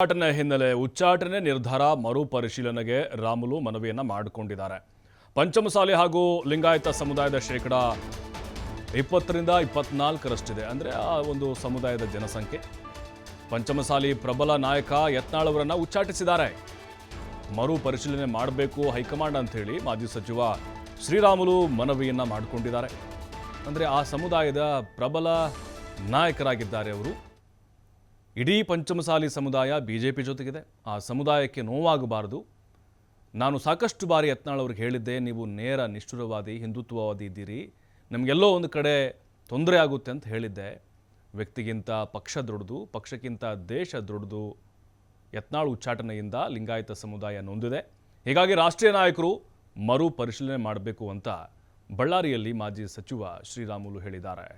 ಉಚ್ಚಾಟನೆ ಹಿನ್ನೆಲೆ ಉಚ್ಚಾಟನೆ ನಿರ್ಧಾರ ಮರುಪರಿಶೀಲನೆಗೆ ರಾಮುಲು ಮನವಿಯನ್ನ ಮಾಡಿಕೊಂಡಿದ್ದಾರೆ. ಪಂಚಮಸಾಲಿ ಹಾಗೂ ಲಿಂಗಾಯತ ಸಮುದಾಯದ ಶೇಕಡ 20ರಿಂದ 24ರಷ್ಟಿದೆ. ಅಂದರೆ ಆ ಒಂದು ಸಮುದಾಯದ ಜನಸಂಖ್ಯೆ. ಪಂಚಮಸಾಲಿ ಪ್ರಬಲ ನಾಯಕ ಯತ್ನಾಳ್ ಅವರನ್ನ ಉಚ್ಚಾಟಿಸಿದ್ದಾರೆ. ಮರುಪರಿಶೀಲನೆ ಮಾಡಬೇಕು ಹೈಕಮಾಂಡ್ ಅಂತ ಹೇಳಿ ಮಾಜಿ ಸಚಿವ ಶ್ರೀರಾಮುಲು ಮನವಿಯನ್ನ ಮಾಡಿಕೊಂಡಿದ್ದಾರೆ. ಅಂದರೆ ಆ ಸಮುದಾಯದ ಪ್ರಬಲ ನಾಯಕರಾಗಿದ್ದಾರೆ ಅವರು. ಇಡೀ ಪಂಚಮಸಾಲಿ ಸಮುದಾಯ ಬಿಜೆಪಿ ಜೊತೆಗಿದೆ. ಆ ಸಮುದಾಯಕ್ಕೆ ನೋವಾಗಬಾರದು. ನಾನು ಸಾಕಷ್ಟು ಬಾರಿ ಯತ್ನಾಳ್ ಅವ್ರಿಗೆ ಹೇಳಿದ್ದೆ, ನೀವು ನೇರ ನಿಷ್ಠುರವಾದಿ ಹಿಂದುತ್ವವಾದಿ ಇದ್ದೀರಿ, ನಮಗೆಲ್ಲೋ ಒಂದು ಕಡೆ ತೊಂದರೆ ಆಗುತ್ತೆ ಅಂತ ಹೇಳಿದ್ದೆ. ವ್ಯಕ್ತಿಗಿಂತ ಪಕ್ಷ ದೊಡ್ಡದು, ಪಕ್ಷಕ್ಕಿಂತ ದೇಶ ದೊಡ್ಡದು. ಯತ್ನಾಳ್ ಉಚ್ಚಾಟನೆಯಿಂದ ಲಿಂಗಾಯತ ಸಮುದಾಯ ನೊಂದಿದೆ. ಹೀಗಾಗಿ ರಾಷ್ಟ್ರೀಯ ನಾಯಕರು ಮರು ಪರಿಶೀಲನೆ ಮಾಡಬೇಕು ಅಂತ ಬಳ್ಳಾರಿಯಲ್ಲಿ ಮಾಜಿ ಸಚಿವ ಶ್ರೀರಾಮುಲು ಹೇಳಿದ್ದಾರೆ.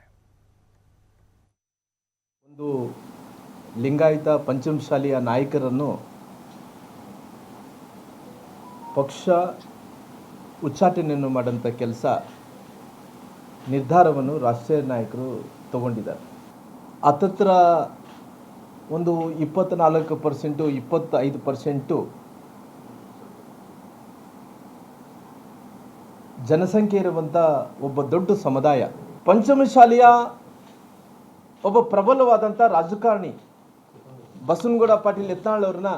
ಒಂದು ಲಿಂಗಾಯತ ಪಂಚಮಸಾಲಿಯ ನಾಯಕರನ್ನು ಪಕ್ಷ ಉಚ್ಚಾಟನೆಯನ್ನು ಮಾಡೋಂಥ ಕೆಲಸ ನಿರ್ಧಾರವನ್ನು ರಾಷ್ಟ್ರೀಯ ನಾಯಕರು ತಗೊಂಡಿದ್ದಾರೆ. ಹತ್ತತ್ರ ಒಂದು 24%, 25% ಜನಸಂಖ್ಯೆ ಇರುವಂಥ ಒಬ್ಬ ದೊಡ್ಡ ಸಮುದಾಯ. ಪಂಚಮಸಾಲಿಯ ಒಬ್ಬ ಪ್ರಬಲವಾದಂಥ ರಾಜಕಾರಣಿ ಬಸವನಗೌಡ ಪಾಟೀಲ್ ಯತ್ನಾಳ್ ಅವ್ರನ್ನ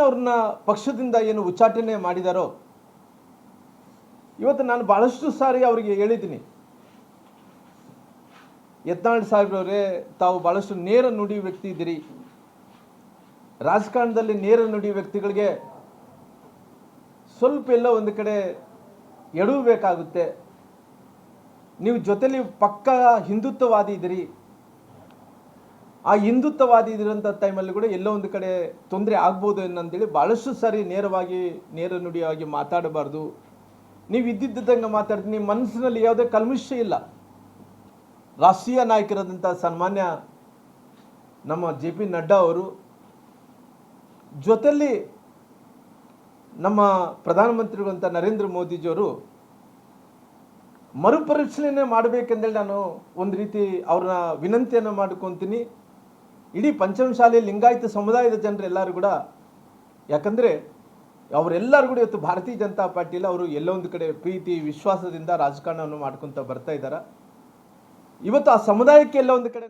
ಅವ್ರನ್ನ ಪಕ್ಷದಿಂದ ಏನು ಉಚ್ಚಾಟನೆ ಮಾಡಿದಾರೋ, ಇವತ್ತು ನಾನು ಭಾಳಷ್ಟು ಸಾರಿ ಅವರಿಗೆ ಹೇಳಿದ್ದೀನಿ, ಯತ್ನಾಳ್ ಸಾಹೇಬ್ರವರೇ, ತಾವು ಭಾಳಷ್ಟು ನೇರ ನುಡಿ ವ್ಯಕ್ತಿ ಇದ್ದೀರಿ. ರಾಜಕಾರಣದಲ್ಲಿ ನೇರ ನುಡಿ ವ್ಯಕ್ತಿಗಳಿಗೆ ಸ್ವಲ್ಪ ಎಲ್ಲ ಒಂದು ಕಡೆ ಎಡವಬೇಕಾಗುತ್ತೆ. ನೀವು ಜೊತೆಲಿ ಪಕ್ಕಾ ಹಿಂದುತ್ವವಾದಿ ಇದ್ದೀರಿ. ಆ ಹಿಂದುತ್ವವಾದಿ ಇದ್ರಂಥ ಟೈಮಲ್ಲಿ ಕೂಡ ಎಲ್ಲೋ ಒಂದು ಕಡೆ ತೊಂದರೆ ಆಗ್ಬೋದು ಅಂತೇಳಿ ಭಾಳಷ್ಟು ಸಾರಿ ನೇರ ನುಡಿಯಾಗಿ ಮಾತಾಡಬಾರ್ದು. ನೀವು ಇದ್ದಿದ್ದಂಗೆ ಮಾತಾಡ್ತೀನಿ. ನಿಮ್ಮ ಮನಸ್ಸಿನಲ್ಲಿ ಯಾವುದೇ ಕಲ್ಮಶ ಇಲ್ಲ. ರಾಷ್ಟ್ರೀಯ ನಾಯಕರಾದಂಥ ಸನ್ಮಾನ್ಯ ನಮ್ಮ JP ನಡ್ಡಾ ಅವರು ಜೊತೆಯಲ್ಲಿ ನಮ್ಮ ಪ್ರಧಾನಮಂತ್ರಿಗಳಂತ ನರೇಂದ್ರ ಮೋದಿಜಿಯವರು ಮರುಪರಿಶೀಲನೆ ಮಾಡಬೇಕೆಂದೇಳಿ ನಾನು ಒಂದು ರೀತಿ ಅವ್ರನ್ನ ವಿನಂತಿಯನ್ನು ಮಾಡ್ಕೊತೀನಿ. ಇಡೀ ಪಂಚಮಸಾಲಿ ಲಿಂಗಾಯತ ಸಮುದಾಯದ ಜನರೆಲ್ಲರೂ ಕೂಡ, ಯಾಕಂದರೆ ಅವರೆಲ್ಲರೂ ಕೂಡ ಇವತ್ತು ಭಾರತೀಯ ಜನತಾ ಪಾರ್ಟಿಯಲ್ಲಿ ಅವರು ಎಲ್ಲೋ ಒಂದು ಕಡೆ ಪ್ರೀತಿ ವಿಶ್ವಾಸದಿಂದ ರಾಜಕಾರಣವನ್ನು ಮಾಡ್ಕೊತ ಬರ್ತಾ ಇದ್ದಾರೆ. ಇವತ್ತು ಆ ಸಮುದಾಯಕ್ಕೆ ಎಲ್ಲ ಒಂದು ಕಡೆ